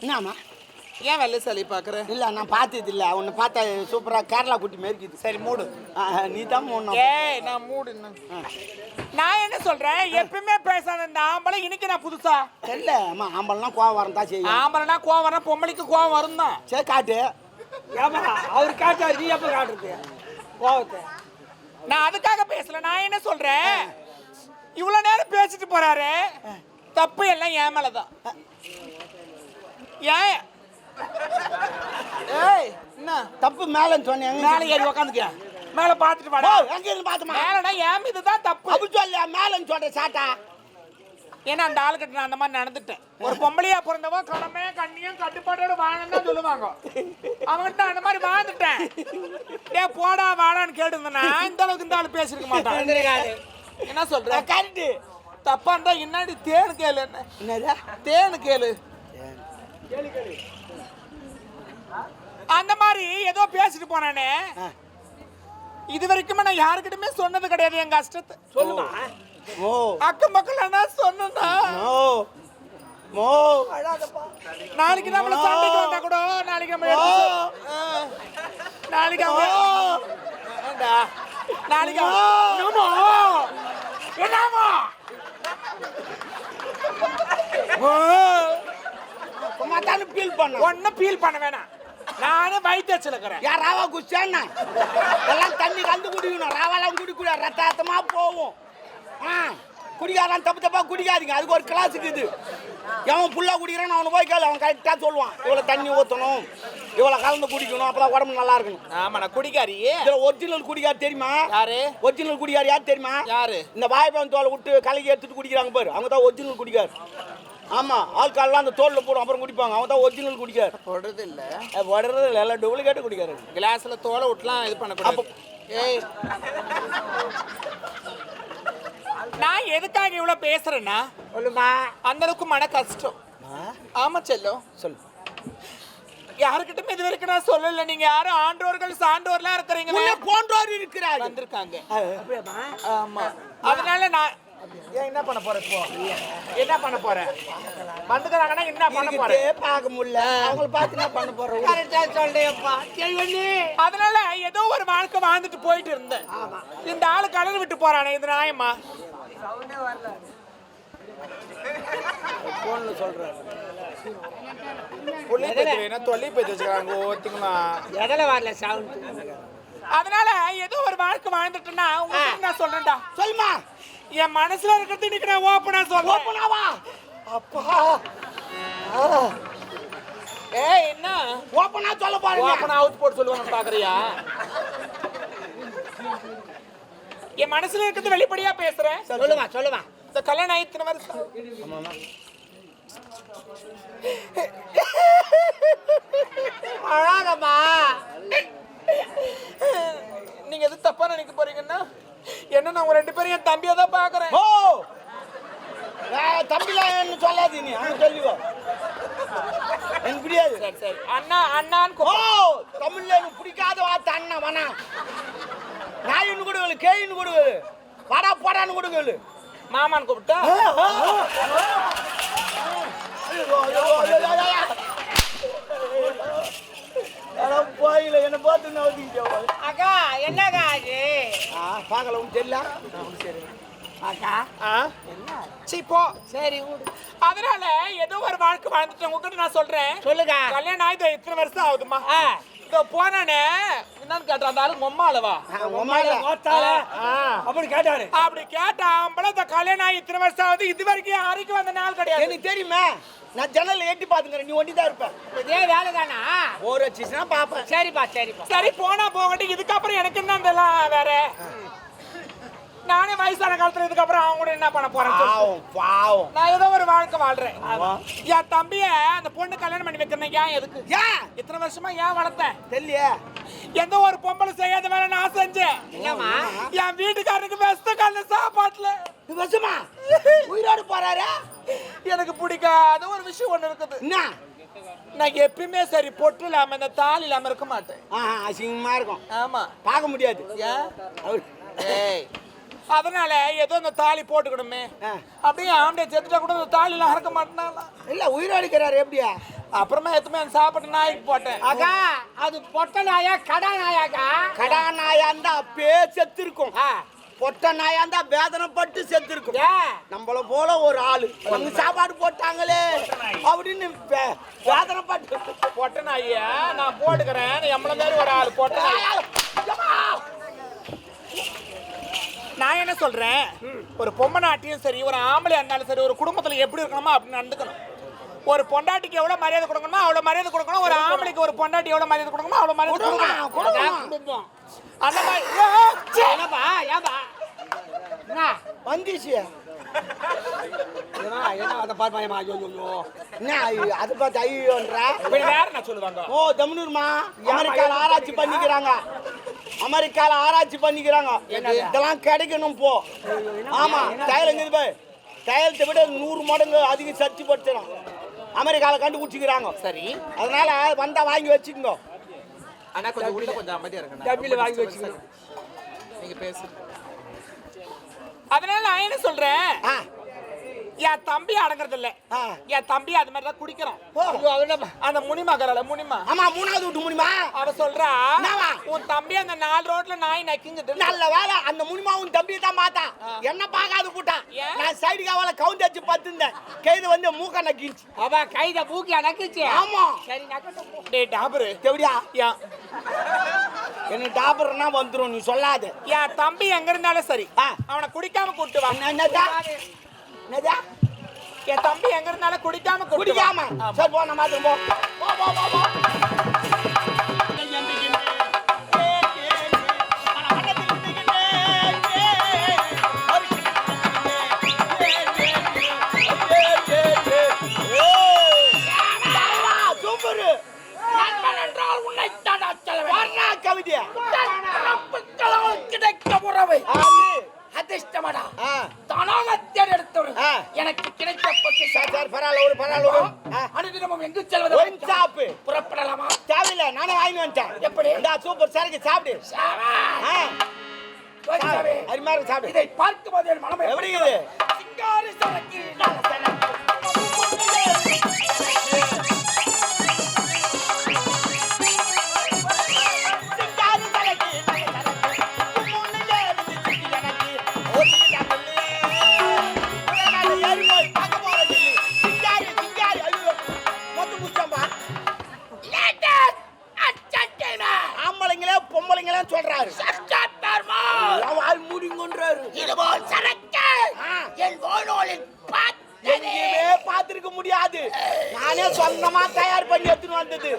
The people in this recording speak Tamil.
என்னம்மா? ஏன் வெள்ளை சளி பாக்குற? இல்ல நான் பார்த்தது இல்ல. உன்னை பார்த்தா சூப்பரா கேரளா குட்டி மேற்கிது. சரி மூடு. நீ தான் மூடணும். ஏய் நான் மூடு. நான் என்ன சொல்றேன், எப்பவுமே பேசாத இந்த ஆம்பளை இன்னைக்கு நான் புதுசா தெரியல. அம்மா ஆம்பளைனா கோவம் வரணும் தான் செய்யும். ஆம்பளைனா கோவம் வர, பொம்பளைக்கு கோவம் வரும் தான். சரி காட்டு. ஏமா அவர் காட்டாரு, நீ எப்ப காட்டுறது கோவத்தை? நான் அதுக்காக பேசல. நான் என்ன சொல்றேன், இவ்வளவு நேரம் பேசிட்டு போறாரு, தப்பு எல்லாம் என் மேலதான். ஏன் ஏய் என்ன தப்பு மேலன்னு சொன்னேன். மேல ஏறி உக்காந்துக்க, மேல பாத்துட்டு வாடா. எங்க இருந்து பாத்துமா? மேலனா ஏன் இதுதான் தப்பு. அப்படி சொல்ல மேலன்னு சொல்ற சாட்டா. ஏன்னா அந்த ஆளுக்கிட்ட நான் அந்த மாதிரி நடந்துட்டேன். ஒரு பொம்பளையா பிறந்தவ கடமை கண்ணியும் கட்டுப்பாட்டோட வாழன்னு தான் சொல்லுவாங்க. அவன்கிட்ட அந்த மாதிரி வாழ்ந்துட்டேன். ஏ போடா வாடான்னு கேட்டுருந்தேன்னா இந்த அளவுக்கு இந்த ஆளு பேசிருக்க மாட்டான். என்ன சொல்ற? கரெக்ட். தப்பா இருந்தா இன்னாடி தேனு கேளு. என்ன என்னது? தேனு கேளு. அந்த மாதிரி ஏதோ பேசிட்டு போனானே, இது வரைக்கும் நான் யாருக்கிட்டுமே சொன்னது கிடையாது என் கஷ்டத்தை. சொல்லுமா. ஓ அக்கம் பக்கம் என்ன சொன்னா ஓ மோ நாளைக்கு நம்மள சண்டைக்கு வந்தா கூட நாளைக்கு நம்ம நாளைக்கு நாளைக்கு என்னமோ மாத்தானு ஃபீல் பண்ண. ஒன்னும் ஃபீல் பண்ண வேணாம். நானும் வயிற்றுல இருக்கிறேன். யார் ராவா குடிச்சேன்னா எல்லாம் தண்ணி கலந்து குடிக்கணும். ராவாலாம் குடிக்கூட ரத்தமா போகும். குடிக்காதான் தப்பு தப்பா குடிக்காதீங்க. அதுக்கு ஒரு கிளாஸ் இருக்குது. எவன் புல்லா குடிக்கிறான்னு அவனை போய் கேளு, அவன் கரெக்டாக சொல்லுவான். இவ்வளோ தண்ணி ஊற்றணும், இவ்வளோ கலந்து குடிக்கணும், அப்பதான் உடம்பு நல்லா இருக்கணும். ஆமா நான் குடிக்காரி. இதில் ஒரிஜினல் குடிக்கார் தெரியுமா? யாரு ஒரிஜினல் குடிக்கார் யார் தெரியுமா? யாரு? இந்த வாய்ப்பன் தோலை விட்டு கலக்கி எடுத்துட்டு குடிக்கிறாங்க பாரு, அவங்க தான் ஒரிஜினல் குடிக்கார். ஆமா ஆள்காலெலாம் அந்த தோலில் போடும் அப்புறம் குடிப்பாங்க, அவங்க தான் ஒரிஜினல் குடிக்கார். போடுறது இல்ல, போடுறது இல்லை, எல்லாம் டூப்ளிகேட்டு குடிக்காரு. கிளாஸ்ல தோலை விட்டுலாம் இது பண்ணக்கூடாது. ஏய் நான் எதுக்காக இவ்வளவு பேசுறேன்னா, சொல்லுமா. அந்த அளவுக்கு மன கஷ்டம். ஆமா செல்லம் சொல்லு. யாருக்கிட்டும் இது வரைக்கும் நான் சொல்லல. நீங்க யாரும் ஆண்டோர்கள் சான்றோர்லாம் இருக்கிறீங்க, போன்றோர் இருக்கிறார் வந்திருக்காங்க. ஆமா அதனால நான் என்ன பண்ண போறேன் இப்போ? என்ன பண்ண போறேன்? வந்துக்கிறாங்கன்னா என்ன பண்ண போறேன்? பார்க்க முடியல, அவங்கள பார்த்து என்ன பண்ண போறோம்? கரெக்டா சொல்றேன்ப்பா. அதனால ஏதோ ஒரு வாழ்க்கை வாழ்ந்துட்டு போயிட்டு இருந்தேன். இந்த ஆளு கலர் விட்டு போறானே, இது நியாயமா? போன்ல சொல்றாரு. புள்ளி பேச்சு வேணா தொல்லை பேச்சு வச்சுக்கிறாங்க ஓட்டிங்களா. எதில் வரல சவுண்ட்? அதனால ஏதோ ஒரு வாழ்க்கை வாழ்ந்துட்டுன்னா உங்களுக்கு நான் சொல்றேன்டா. சொல்லுமா. என் மனசுல இருக்கிறது இன்னைக்கு நான் ஓப்பனா சொல்றேன். ஓப்பனாவா? அப்பா ஏய் என்ன ஓப்பனா சொல்ல பாருங்க. ஓப்பனா அவுட் போட்டு சொல்லுவாங்க பாக்குறியா? என் மனசுல இருக்கிறது வெளிப்படையா பேசுறேன். சொல்லுமா சொல்லுமா. இந்த கல்யாணம் ஆயிடுச்சு வருஷம். அழாதம்மா. நீங்க எது தப்பா நினைக்க போறீங்கன்னா, என்ன நான் உங்க ரெண்டு பேரும் என் தம்பியா தான் பாக்குறேன். ஓ தம்பிலாம் சொல்லாது, நீ அவன் சொல்லிவோ. எனக்கு பிடிக்காது. சரி சரி அண்ணா அண்ணான்னு ஓ தமிழ்ல எனக்கு பிடிக்காத வார்த்தை அண்ணா வேணா. நாயின்னு கொடுக்கல, கேயின்னு கொடுக்கல, வாடா போடான்னு கொடுக்கல, மாமான்னு கூப்பிட்டா போயில என்ன பார்த்து அக்கா என்னக்கா அது? பார்க்கல உனக்கு தெரியல. சரி அக்கா சீ போ. சரி அதனால ஏதோ ஒரு வாழ்க்கை வாழ்ந்துட்டு உங்ககிட்ட நான் சொல்றேன். சொல்லுங்க. கல்யாணம் ஆயிட்டு எத்தனை வருஷம் ஆகுதுமா? போனானே என்னன்னு கேட்டா அந்த ஆளு உம்மாலவா அப்படி கேட்டாரு. அப்படி கேட்டா இந்த கல்யாணம் ஆகி இத்தனை வருஷம் ஆகுது, இது வரைக்கும் யாருக்கும் வந்த நாள் கிடையாது. எனக்கு தெரியுமா, நான் ஜன்னல் எட்டி பாத்துக்கிறேன், நீ ஒண்டி தான் இருப்பேன். இதே வேலை தானா? ஒரு வச்சுச்சுன்னா பாப்பேன். சரிப்பா சரிப்பா. சரி போனா போகட்டும். இதுக்கப்புறம் எனக்கு என்ன இதெல்லாம் வேற. நானே வயசான காலத்துல இதுக்கப்புறம் அவங்க கூட என்ன பண்ண போறேன்? பாவம். நான் ஏதோ ஒரு வாழ்க்கை வாழ்றேன். என் தம்பிய அந்த பொண்ணு கல்யாணம் பண்ணி வைக்கிறேன். ஏன் எதுக்கு? ஏன் இத்தனை வருஷமா ஏன் வளர்த்தேன் தெரியல. எந்த ஒரு பொம்பளை செய்யாத வேலை நான் செஞ்சேன். என் வீட்டுக்காரருக்கு வெஸ்த கால சாப்பாட்டுல விஷமா உயிரோடு போறாரு. எனக்கு பிடிக்காத ஒரு விஷயம் ஒண்ணு இருக்குது. என்ன? நான் எப்பயுமே சரி பொட்டு இல்லாம இந்த தாலி இல்லாம இருக்க மாட்டேன். அசிங்கமா இருக்கும். ஆமா பார்க்க முடியாது. ஏன் அதனால ஏதோ இந்த தாலி போட்டுக்கணுமே. அப்படியே ஆம்பளை செத்துட்டா கூட இந்த தாலி எல்லாம் அறக்க மாட்டேனா? இல்ல உயிரோடு இருக்கிறாரு. எப்படியா? அப்புறமா எத்துமே சாப்பிட்டு நாய்க்கு போட்டேன். அக்கா அது பொட்ட நாயா கடா நாயாக்கா? கடா நாயா இருந்தா அப்பே செத்து இருக்கும். பொட்ட நாயா இருந்தா வேதனைப்பட்டு செத்து இருக்கும். நம்மள போல ஒரு ஆளு அவங்க சாப்பாடு போட்டாங்களே அப்படின்னு வேதனைப்பட்டு பொட்ட நாயா நான் போட்டுக்கிறேன். எம்மள மாதிரி ஒரு ஆள் பொட்ட நாய். நான் என்ன சொல்றேன், ஒரு பொம்மநாட்டியும் சரி ஒரு ஆம்பளை இருந்தாலும் சரி ஒரு குடும்பத்துல எப்படி இருக்கணுமோ அப்படி நடந்துக்கணும். ஒரு பொண்டாட்டிக்கு எவ்வளவு மரியாதை கொடுக்கணுமோ அவ்வளவு மரியாதை கொடுக்கணும். ஒரு ஆம்பளைக்கு ஒரு பொண்டாட்டி எவ்வளவு மரியாதை கொடுக்கணுமோ அவ்வளவு மரியாதை கொடுக்கணும். குடும்பம் அந்த மாதிரி என்னப்பா ஏன்பா என்ன வந்துச்சு. என்ன அதை பார்ப்பாயமா? ஐயோ என்ன அதை பார்த்து ஐயோன்றா? வேற நான் சொல்லுவாங்க. ஓ தமிழ்மா அமெரிக்கால ஆராய்ச்சி பண்ணிக்கிறாங்க. அமெரிக்கால ஆராய்ச்சி பண்ணிக்கிறாங்க. இதெல்லாம் கிடைக்கணும் போ. ஆமா தையல் எங்க போய் தையலத்தை விட 100 மடங்கு அதிக சர்ச்சை படுத்தணும். அமெரிக்கால கண்டுபிடிச்சிக்கிறாங்க. சரி, அதனால வந்தா வாங்கி வச்சுக்கோங்க. ஆனா கொஞ்சம் உள்ள கொஞ்சம் அமைதியா இருக்கணும். டப்பில வாங்கி வச்சுக்கணும். நீங்க பேசு. அதனால நான் என்ன சொல்றேன், என் தம்பி அடங்குறது இல்ல. என் தம்பி அது மாதிரி தான் குடிக்கிறான். அந்த முனிமா கரல முனிமா. ஆமா மூணாவது வீட்டு முனிமா. அவ சொல்றா உன் தம்பி அந்த 4 ரோட்ல நாய் நக்கிங்கிட்டு. நல்ல வேலை அந்த முனிமா உன் தம்பி தான் பார்த்தா. என்ன பார்க்காது கூட்டா. நான் சைடு காவல கவுண்ட் வச்சு பத்துந்தேன். கைது வந்து மூக்க நக்கிச்சு. அவ கைத மூக்கி நக்கிச்சு. ஆமா சரி நக்கட்டும். டேய் டாபரு எப்படியா ஏன் என்ன டாபர்னா வந்துரும் நீ சொல்லாத. என் தம்பி எங்க இருந்தாலும் சரி அவனை குடிக்காம கூட்டு வா. என்னதா என்னதா என் தம்பி எங்க இருந்தாலும் குடிக்காம குடிக்காம சரி போ நம்ம மாத்திரம் போ. போ போ போ போ. கவிதை கிடைக்க உறவை அதிர்ஷ்டமடா தானாகத்தேன் எடுத்தவர்கள் எனக்கு கிடைத்த அனுதினமும் எங்கு செல்வது புறப்படலாமா? தேவையில்லை நானே வாங்கி வந்துட்டேன். எப்படி? இந்த சூப்பர் சரக்கு சாப்பிடு. அருமையாக சாப்பிடு. இதை பார்க்கும் போது என் மனம் எப்படி இது? சிங்காரி சரக்கு ஆம்பளைங்களே பொம்பளைங்களே சொல்றாரு. முடிங்கன்றாரு. இதுபோல் சரக்கு என் வாழ்நாளில் எங்கேயுமே பார்த்திருக்க முடியாது. நானே சொந்தமா தயார் பண்ணி எடுத்துன்னு வந்தது.